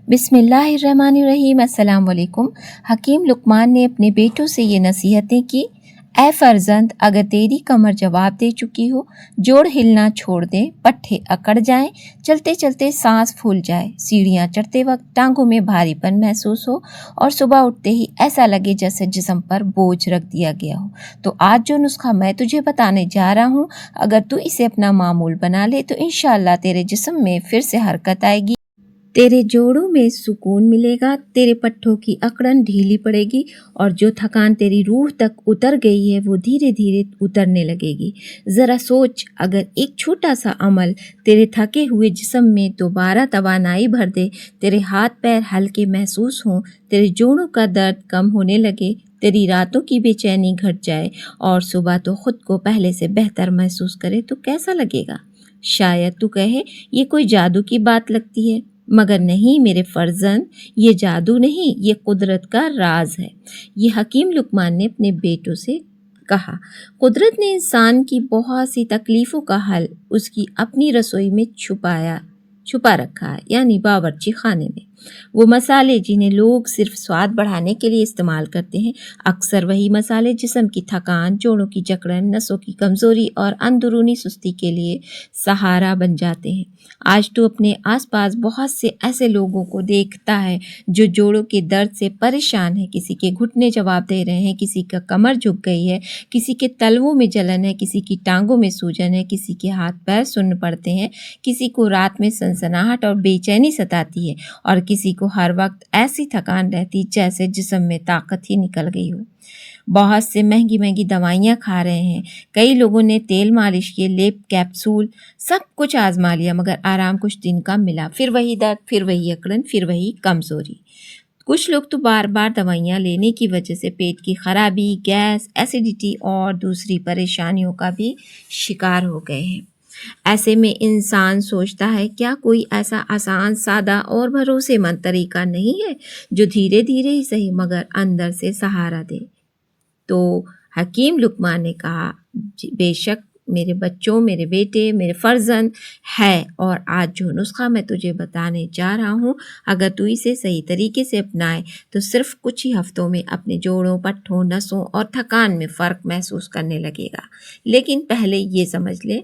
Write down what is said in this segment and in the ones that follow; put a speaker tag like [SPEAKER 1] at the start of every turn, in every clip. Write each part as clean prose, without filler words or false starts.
[SPEAKER 1] बिस्मिल्लाहिर्रहमानिर्रहीम। अस्सलाम वालेकुम। हकीम लुकमान ने अपने बेटों से ये नसीहतें की। ए फर्जंद, अगर तेरी कमर जवाब दे चुकी हो, जोड़ हिलना छोड़ दे, पट्टे अकड़ जाएं, चलते चलते सांस फूल जाए, सीढ़ियां चढ़ते वक्त टांगों में भारीपन महसूस हो और सुबह उठते ही ऐसा लगे जैसे जिस्म पर बोझ रख दिया गया हो, तो आज जो नुस्खा मैं तुझे बताने जा रहा हूँ, अगर तू इसे अपना मामूल बना ले तो इंशाअल्लाह तेरे जिस्म में फिर से हरकत आएगी, तेरे जोड़ों में सुकून मिलेगा, तेरे पट्टों की अकड़न ढीली पड़ेगी और जो थकान तेरी रूह तक उतर गई है वो धीरे धीरे उतरने लगेगी। ज़रा सोच, अगर एक छोटा सा अमल तेरे थके हुए जिस्म में दोबारा तवानाई भर दे, तेरे हाथ पैर हल्के महसूस हों, तेरे जोड़ों का दर्द कम होने लगे, तेरी रातों की बेचैनी घट जाए और सुबह तो खुद को पहले से बेहतर महसूस करे, तो कैसा लगेगा? शायद तू कहे ये कोई जादू की बात लगती है, मगर नहीं मेरे फर्जंद, ये जादू नहीं, ये कुदरत का राज है। ये हकीम लुकमान ने अपने बेटों से कहा। कुदरत ने इंसान की बहुत सी तकलीफ़ों का हल उसकी अपनी रसोई में छुपा रखा है, यानी बावर्ची खाने में। वो मसाले जिन्हें लोग सिर्फ स्वाद बढ़ाने के लिए इस्तेमाल करते हैं, अक्सर वही मसाले जिस्म की थकान, जोड़ों की जकड़न, नसों की कमज़ोरी और अंदरूनी सुस्ती के लिए सहारा बन जाते हैं। आज तो अपने आसपास बहुत से ऐसे लोगों को देखता है जो जोड़ों के दर्द से परेशान है। किसी के घुटने जवाब दे रहे हैं, किसी का कमर झुक गई है, किसी के तलवों में जलन है, किसी की टांगों में सूजन है, किसी के हाथ पैर सुन्न पड़ते हैं, किसी को रात में सनसनाहट और बेचैनी सताती है और किसी को हर वक्त ऐसी थकान रहती जैसे जिस्म में ताकत ही निकल गई हो। बहुत से महंगी महंगी दवाइयाँ खा रहे हैं। कई लोगों ने तेल मालिश के लेप, कैप्सूल, सब कुछ आजमा लिया, मगर आराम कुछ दिन का मिला। फिर वही दर्द, फिर वही अकड़न, फिर वही कमज़ोरी। कुछ लोग तो बार बार दवाइयाँ लेने की वजह से पेट की खराबी, गैस, एसिडिटी और दूसरी परेशानियों का भी शिकार हो गए हैं। ऐसे में इंसान सोचता है, क्या कोई ऐसा आसान, सादा और भरोसेमंद तरीका नहीं है जो धीरे धीरे ही सही मगर अंदर से सहारा दे? तो हकीम लुकमान ने कहा, बेशक मेरे बच्चों, मेरे बेटे, मेरे फर्जंद है, और आज जो नुस्खा मैं तुझे बताने जा रहा हूँ, अगर तू इसे सही तरीके से अपनाए तो सिर्फ कुछ ही हफ्तों में अपने जोड़ों, पट्टों, नसों और थकान में फ़र्क महसूस करने लगेगा। लेकिन पहले ये समझ ले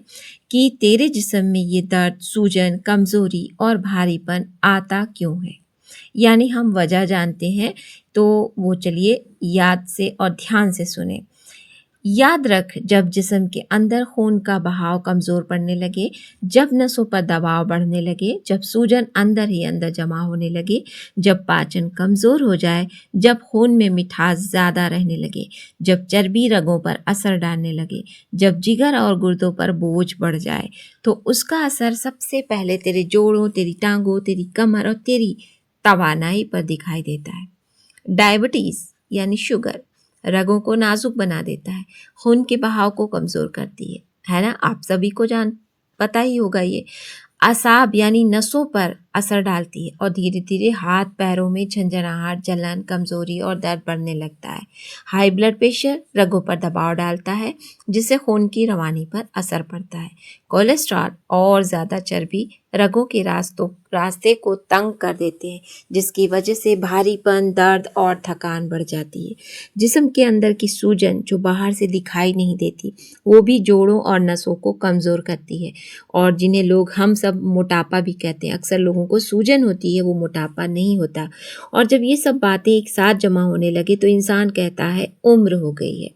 [SPEAKER 1] कि तेरे जिस्म में ये दर्द, सूजन, कमज़ोरी और भारीपन आता क्यों है। यानी हम वजह जानते हैं, तो वो चलिए याद से और ध्यान से सुने। याद रख, जब जिस्म के अंदर खून का बहाव कमज़ोर पड़ने लगे, जब नसों पर दबाव बढ़ने लगे, जब सूजन अंदर ही अंदर जमा होने लगे, जब पाचन कमज़ोर हो जाए, जब खून में मिठास ज़्यादा रहने लगे, जब चर्बी रगों पर असर डालने लगे, जब जिगर और गुर्दों पर बोझ बढ़ जाए, तो उसका असर सबसे पहले तेरे जोड़ों, तेरी टांगों, तेरी कमर और तेरी तवानाई पर दिखाई देता है। डायबिटीज़ यानी शुगर रगों को नाजुक बना देता है, खून के बहाव को कमज़ोर करती है ना, आप सभी को पता ही होगा ये। असाब यानी नसों पर असर डालती है और धीरे धीरे हाथ पैरों में झंझनाहट, जलन, कमज़ोरी और दर्द बढ़ने लगता है। हाई ब्लड प्रेशर रगों पर दबाव डालता है, जिससे खून की रवानी पर असर पड़ता है। कोलेस्ट्रॉल और ज़्यादा चर्बी रगों के रास्ते को तंग कर देते हैं, जिसकी वजह से भारीपन, दर्द और थकान बढ़ जाती है। जिस्म के अंदर की सूजन जो बाहर से दिखाई नहीं देती, वो भी जोड़ों और नसों को कमज़ोर करती है, और जिन्हें लोग हम सब मोटापा भी कहते हैं। अक्सर लोगों को सूजन होती है, वो मोटापा नहीं होता। और जब ये सब बातें एक साथ जमा होने लगे तो इंसान कहता है उम्र हो गई है,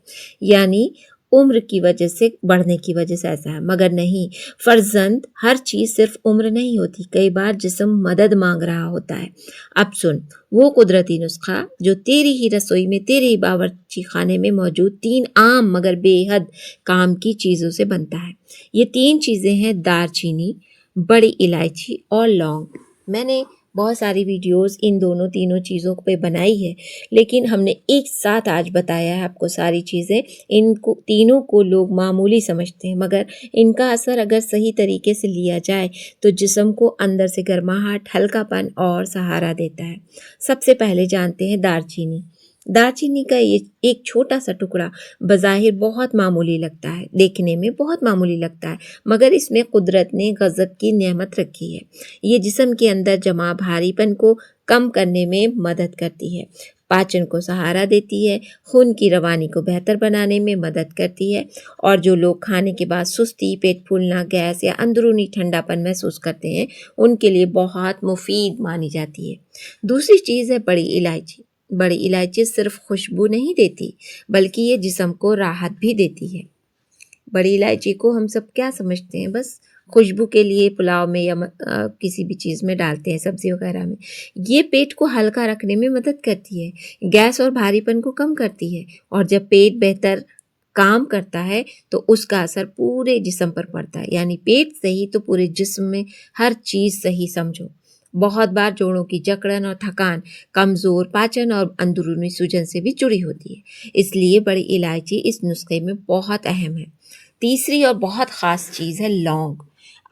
[SPEAKER 1] यानी उम्र की वजह से, बढ़ने की वजह से ऐसा है। मगर नहीं फर्जंद, हर चीज़ सिर्फ उम्र नहीं होती, कई बार जिस्म मदद मांग रहा होता है। अब सुन वो कुदरती नुस्खा जो तेरी ही रसोई में, तेरे ही बावर्ची खाने में मौजूद 3 आम मगर बेहद काम की चीज़ों से बनता है। ये 3 चीज़ें हैं दालचीनी, बड़ी इलायची और लौंग। मैंने बहुत सारी वीडियोस इन दोनों तीनों चीज़ों पे बनाई है, लेकिन हमने एक साथ आज बताया है आपको सारी चीज़ें। इनको तीनों को लोग मामूली समझते हैं, मगर इनका असर अगर सही तरीके से लिया जाए तो जिस्म को अंदर से गर्माहट, हल्कापन और सहारा देता है। सबसे पहले जानते हैं दालचीनी। दालचीनी का ये एक छोटा सा टुकड़ा बज़ाहिर बहुत मामूली लगता है, देखने में बहुत मामूली लगता है, मगर इसमें कुदरत ने गज़ब की नेमत रखी है। ये जिस्म के अंदर जमा भारीपन को कम करने में मदद करती है, पाचन को सहारा देती है, खून की रवानी को बेहतर बनाने में मदद करती है, और जो लोग खाने के बाद सुस्ती, पेट फूलना, गैस या अंदरूनी ठंडापन महसूस करते हैं, उनके लिए बहुत मुफीद मानी जाती है। दूसरी चीज़ है बड़ी इलायची। बड़ी इलायची सिर्फ खुशबू नहीं देती, बल्कि ये जिस्म को राहत भी देती है। बड़ी इलायची को हम सब क्या समझते हैं, बस खुशबू के लिए पुलाव में या किसी भी चीज़ में डालते हैं, सब्जी वगैरह में। ये पेट को हल्का रखने में मदद करती है, गैस और भारीपन को कम करती है, और जब पेट बेहतर काम करता है तो उसका असर पूरे जिस्म पर पड़ता है। यानी पेट सही तो पूरे जिस्म में हर चीज़ सही समझो। बहुत बार जोड़ों की जकड़न और थकान कमज़ोर पाचन और अंदरूनी सूजन से भी जुड़ी होती है, इसलिए बड़ी इलायची इस नुस्खे में बहुत अहम है। तीसरी और बहुत ख़ास चीज़ है लौंग।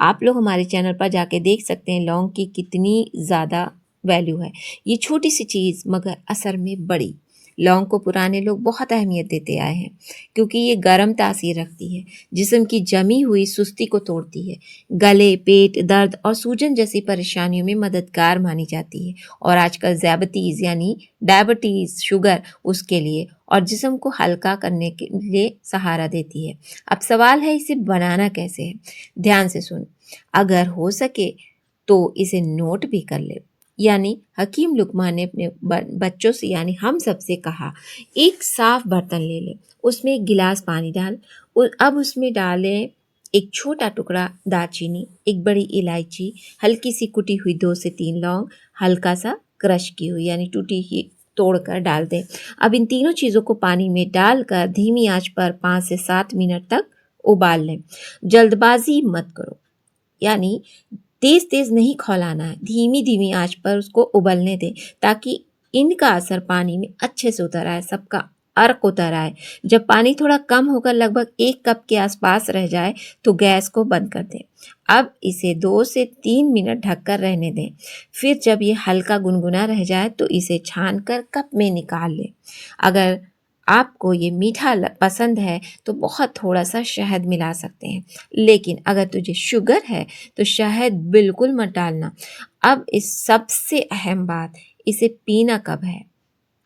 [SPEAKER 1] आप लोग हमारे चैनल पर जाके देख सकते हैं लौंग की कितनी ज़्यादा वैल्यू है। ये छोटी सी चीज़ मगर असर में बड़ी। लौंग को पुराने लोग बहुत अहमियत देते आए हैं, क्योंकि ये गर्म तासीर रखती है, जिस्म की जमी हुई सुस्ती को तोड़ती है, गले, पेट दर्द और सूजन जैसी परेशानियों में मददगार मानी जाती है, और आजकल ज़्याबतीज़ यानी डायबिटीज़, शुगर उसके लिए, और जिस्म को हल्का करने के लिए सहारा देती है। अब सवाल है इसे बनाना कैसे है? ध्यान से सुन। अगर हो सके तो इसे नोट भी कर ले। यानी हकीम लुकमान ने अपने बच्चों से यानी हम सब से कहा, एक साफ बर्तन ले ले, उसमें एक गिलास पानी डाल, अब उसमें डालें एक छोटा टुकड़ा दालचीनी, एक बड़ी इलायची, हल्की सी कुटी हुई 2 से 3 लौंग, हल्का सा क्रश की हुई यानी टूटी ही तोड़कर डाल दें। अब इन तीनों चीज़ों को पानी में डालकर धीमी आंच पर 5 से 7 मिनट तक उबाल लें। जल्दबाजी मत करो, यानी तेज तेज नहीं खौलाना है, धीमी धीमी आंच पर उसको उबलने दें, ताकि इनका असर पानी में अच्छे से उतर आए, सबका अर्क उतर आए। जब पानी थोड़ा कम होकर लगभग 1 कप के आसपास रह जाए तो गैस को बंद कर दें। अब इसे 2 से 3 मिनट ढककर रहने दें। फिर जब ये हल्का गुनगुना रह जाए तो इसे छानकर कप में निकाल लें। अगर आपको ये मीठा पसंद है तो बहुत थोड़ा सा शहद मिला सकते हैं, लेकिन अगर तुझे शुगर है तो शहद बिल्कुल मत डालना। अब इस सबसे अहम बात, इसे पीना कब है,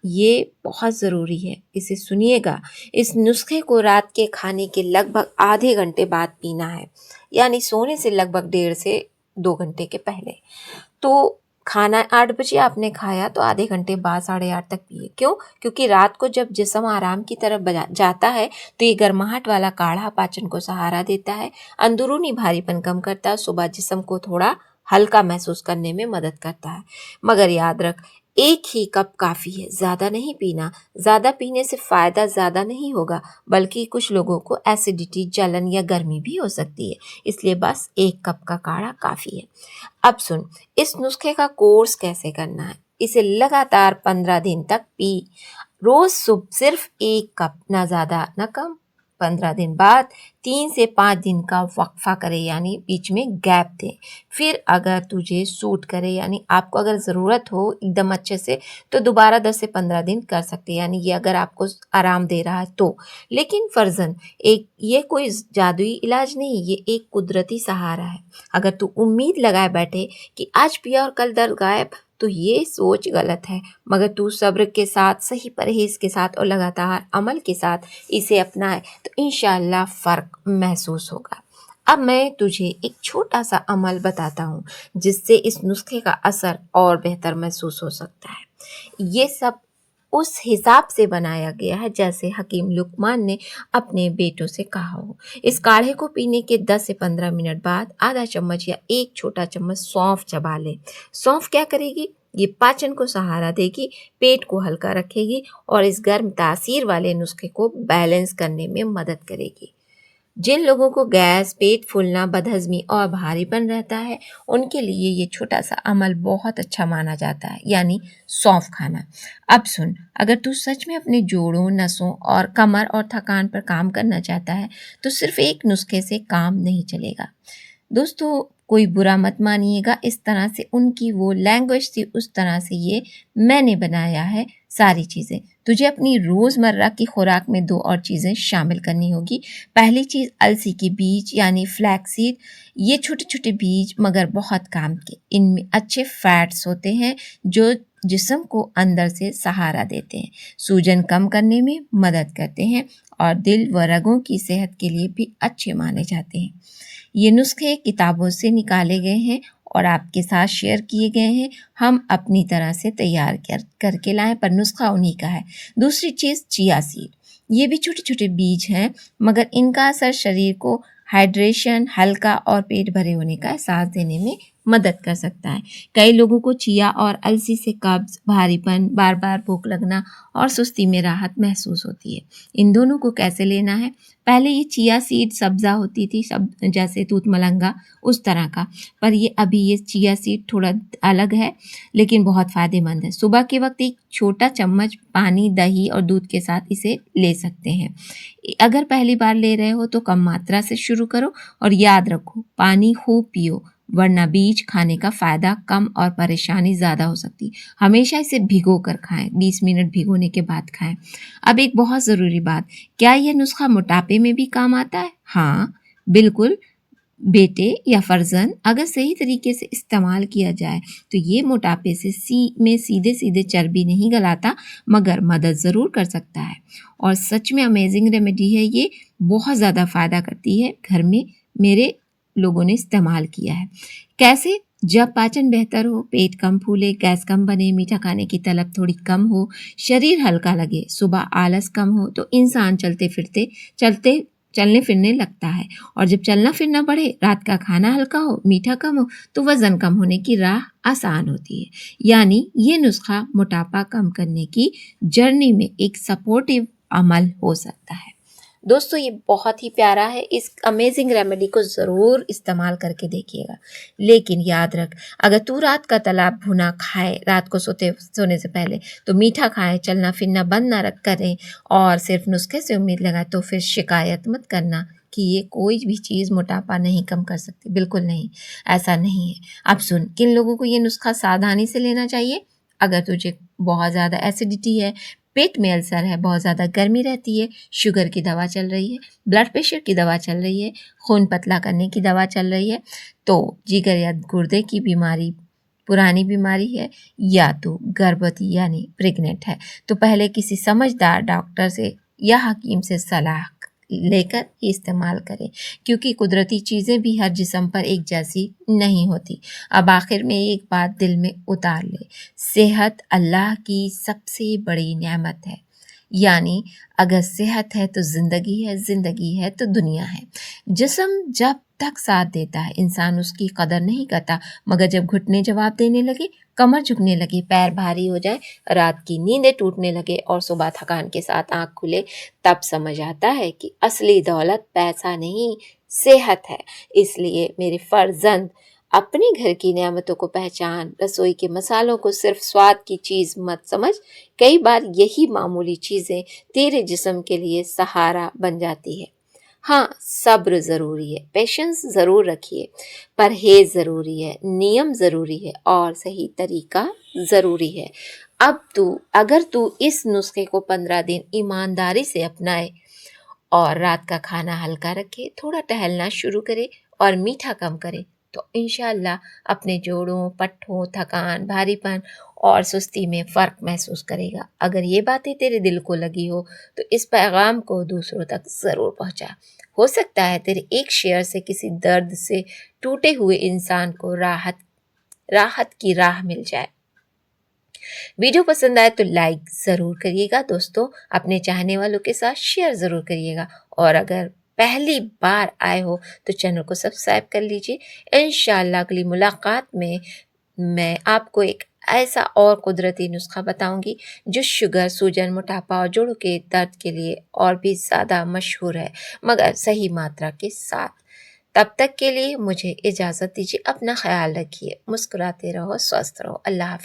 [SPEAKER 1] ये बहुत ज़रूरी है, इसे सुनिएगा। इस नुस्खे को रात के खाने के लगभग आधे घंटे बाद पीना है, यानी सोने से लगभग 1.5 से 2 घंटे के पहले। तो खाना 8 बजे आपने खाया तो आधे घंटे बाद 8:30 तक पिए। क्यों? क्योंकि रात को जब जिस्म आराम की तरफ जाता है तो ये गर्माहट वाला काढ़ा पाचन को सहारा देता है, अंदरूनी भारीपन कम करता है, सुबह जिस्म को थोड़ा हल्का महसूस करने में मदद करता है। मगर याद रख, एक ही कप काफ़ी है, ज़्यादा नहीं पीना। ज़्यादा पीने से फ़ायदा ज़्यादा नहीं होगा, बल्कि कुछ लोगों को एसिडिटी, जलन या गर्मी भी हो सकती है, इसलिए बस 1 कप का काढ़ा काफ़ी है। अब सुन, इस नुस्खे का कोर्स कैसे करना है। इसे लगातार 15 दिन तक पी, रोज सुबह सिर्फ 1 कप, ना ज़्यादा ना कम। 15 दिन बाद 3 से 5 दिन का वक्फा करे, यानी बीच में गैप दे। फिर अगर तुझे सूट करे, यानी आपको अगर ज़रूरत हो एकदम अच्छे से, तो दोबारा 10 से 15 दिन कर सकते हैं, यानी ये अगर आपको आराम दे रहा है तो। लेकिन फ़र्ज़न ये कोई जादुई इलाज नहीं, ये एक कुदरती सहारा है। अगर तू उम्मीद लगाए बैठे कि आज पिया और कल दर्द गायब, तो ये सोच गलत है। मगर तू सब्र के साथ, सही परहेज़ के साथ और लगातार अमल के साथ इसे अपनाए तो इंशाअल्लाह फ़र्क महसूस होगा। अब मैं तुझे एक छोटा सा अमल बताता हूँ, जिससे इस नुस्खे का असर और बेहतर महसूस हो सकता है। ये सब उस हिसाब से बनाया गया है जैसे हकीम लुकमान ने अपने बेटों से कहा हो। इस काढ़े को पीने के 10 से 15 मिनट बाद आधा चम्मच या 1 छोटा चम्मच सौंफ चबा लें। सौंफ क्या करेगी? ये पाचन को सहारा देगी, पेट को हल्का रखेगी और इस गर्म तासीर वाले नुस्खे को बैलेंस करने में मदद करेगी। जिन लोगों को गैस, पेट फूलना, बदहज़मी और भारीपन रहता है, उनके लिए ये छोटा सा अमल बहुत अच्छा माना जाता है, यानी सौंफ खाना। अब सुन, अगर तू सच में अपने जोड़ों, नसों और कमर और थकान पर काम करना चाहता है, तो सिर्फ एक नुस्खे से काम नहीं चलेगा। दोस्तों, कोई बुरा मत मानिएगा, इस तरह से उनकी वो लैंग्वेज थी, उस तरह से ये मैंने बनाया है। सारी चीज़ें। तुझे अपनी रोज़मर्रा की खुराक में 2 और चीज़ें शामिल करनी होगी। पहली चीज़ अलसी के बीज यानी फ्लैक्स सीड। ये छोटे-छोटे बीज मगर बहुत काम के। इनमें अच्छे फैट्स होते हैं जो जिस्म को अंदर से सहारा देते हैं, सूजन कम करने में मदद करते हैं और दिल व रगों की सेहत के लिए भी अच्छे माने जाते हैं। ये नुस्खे किताबों से निकाले गए हैं और आपके साथ शेयर किए गए हैं। हम अपनी तरह से तैयार करके लाएं पर नुस्खा उन्हीं का है। दूसरी चीज़ चिया सीड। ये भी छोटे-छोटे बीज हैं मगर इनका असर शरीर को हाइड्रेशन, हल्का और पेट भरे होने का एहसास देने में मदद कर सकता है। कई लोगों को चिया और अलसी से कब्ज, भारीपन, बार-बार भूख लगना और सुस्ती में राहत महसूस होती है। इन दोनों को कैसे लेना है? पहले ये चिया सीड सब्ज़ा होती थी, सब जैसे दूध मलंगा उस तरह का, पर अभी ये चिया सीड थोड़ा अलग है लेकिन बहुत फ़ायदेमंद है। सुबह के वक्त एक छोटा चम्मच पानी, दही और दूध के साथ इसे ले सकते हैं। अगर पहली बार ले रहे हो तो कम मात्रा से शुरू करो और याद रखो पानी खूब पियो, वरना बीज खाने का फ़ायदा कम और परेशानी ज़्यादा हो सकती। हमेशा इसे भिगो कर खाएं, 20 मिनट भिगोने के बाद खाएं। अब एक बहुत ज़रूरी बात, क्या यह नुस्खा मोटापे में भी काम आता है? हाँ, बिल्कुल। बेटे या फर्जंद अगर सही तरीके से इस्तेमाल किया जाए तो ये मोटापे से सीधे सीधे चर्बी नहीं गलाता मगर मदद ज़रूर कर सकता है और सच में अमेजिंग रेमेडी है। ये बहुत ज़्यादा फ़ायदा करती है। घर में मेरे लोगों ने इस्तेमाल किया है। कैसे? जब पाचन बेहतर हो, पेट कम फूले, गैस कम बने, मीठा खाने की तलब थोड़ी कम हो, शरीर हल्का लगे, सुबह आलस कम हो तो इंसान चलने फिरने लगता है और जब चलना फिरना बढ़े, रात का खाना हल्का हो, मीठा कम हो तो वज़न कम होने की राह आसान होती है। यानी ये नुस्खा मोटापा कम करने की जर्नी में एक सपोर्टिव अमल हो सकता है। दोस्तों ये बहुत ही प्यारा है। इस अमेजिंग रेमेडी को ज़रूर इस्तेमाल करके देखिएगा। लेकिन याद रख, अगर तू रात का तला भुना खाए रात को सोने से पहले तो मीठा खाए, चलना फिरना बंद ना करें और सिर्फ नुस्खे से उम्मीद लगाए तो फिर शिकायत मत करना कि ये कोई भी चीज़ मोटापा नहीं कम कर सकती। बिल्कुल नहीं, ऐसा नहीं है। अब सुन, किन लोगों को ये नुस्खा सावधानी से लेना चाहिए? अगर तुझे बहुत ज़्यादा एसिडिटी है, पेट में अल्सर है, बहुत ज़्यादा गर्मी रहती है, शुगर की दवा चल रही है, ब्लड प्रेशर की दवा चल रही है, खून पतला करने की दवा चल रही है, तो जिगर या गुर्दे की बीमारी पुरानी बीमारी है या तो गर्भवती यानी प्रेग्नेंट है तो पहले किसी समझदार डॉक्टर से या हकीम से सलाह लेकर ही इस्तेमाल करें क्योंकि कुदरती चीज़ें भी हर जिस्म पर एक जैसी नहीं होती। अब आखिर में एक बात दिल में उतार ले, सेहत अल्लाह की सबसे बड़ी नेमत है। यानी अगर सेहत है तो ज़िंदगी है तो दुनिया है। जिस्म जब तक साथ देता है इंसान उसकी कदर नहीं करता मगर जब घुटने जवाब देने लगे, कमर झुकने लगे, पैर भारी हो जाए, रात की नींदें टूटने लगे और सुबह थकान के साथ आँख खुले, तब समझ आता है कि असली दौलत पैसा नहीं सेहत है। इसलिए मेरे फर्जंद, अपने घर की नेमतों को पहचान, रसोई के मसालों को सिर्फ स्वाद की चीज़ मत समझ। कई बार यही मामूली चीज़ें तेरे जिस्म के लिए सहारा बन जाती है। हाँ, सब्र ज़रूरी है, पेशेंस ज़रूर रखिए, परहेज़ ज़रूरी है, नियम ज़रूरी है और सही तरीका ज़रूरी है। अगर तू इस नुस्खे को 15 दिन ईमानदारी से अपनाए और रात का खाना हल्का रखे, थोड़ा टहलना शुरू करे और मीठा कम करे तो इंशाअल्लाह अपने जोड़ों, पट्ठों, थकान, भारीपन और सुस्ती में फ़र्क महसूस करेगा। अगर ये बातें तेरे दिल को लगी हो तो इस पैगाम को दूसरों तक ज़रूर पहुँचा। हो सकता है तेरे एक शेयर से किसी दर्द से टूटे हुए इंसान को राहत की राह मिल जाए। वीडियो पसंद आए तो लाइक ज़रूर करिएगा दोस्तों, अपने चाहने वालों के साथ शेयर ज़रूर करिएगा और अगर पहली बार आए हो तो चैनल को सब्सक्राइब कर लीजिए। इंशाअल्लाह अगली मुलाकात में मैं आपको एक ऐसा और कुदरती नुस्खा बताऊंगी जो शुगर, सूजन, मोटापा और जोड़ों के दर्द के लिए और भी ज़्यादा मशहूर है मगर सही मात्रा के साथ। तब तक के लिए मुझे इजाज़त दीजिए। अपना ख्याल रखिए, मुस्कुराते रहो, स्वस्थ रहो। अल्लाह हाफ़िज़।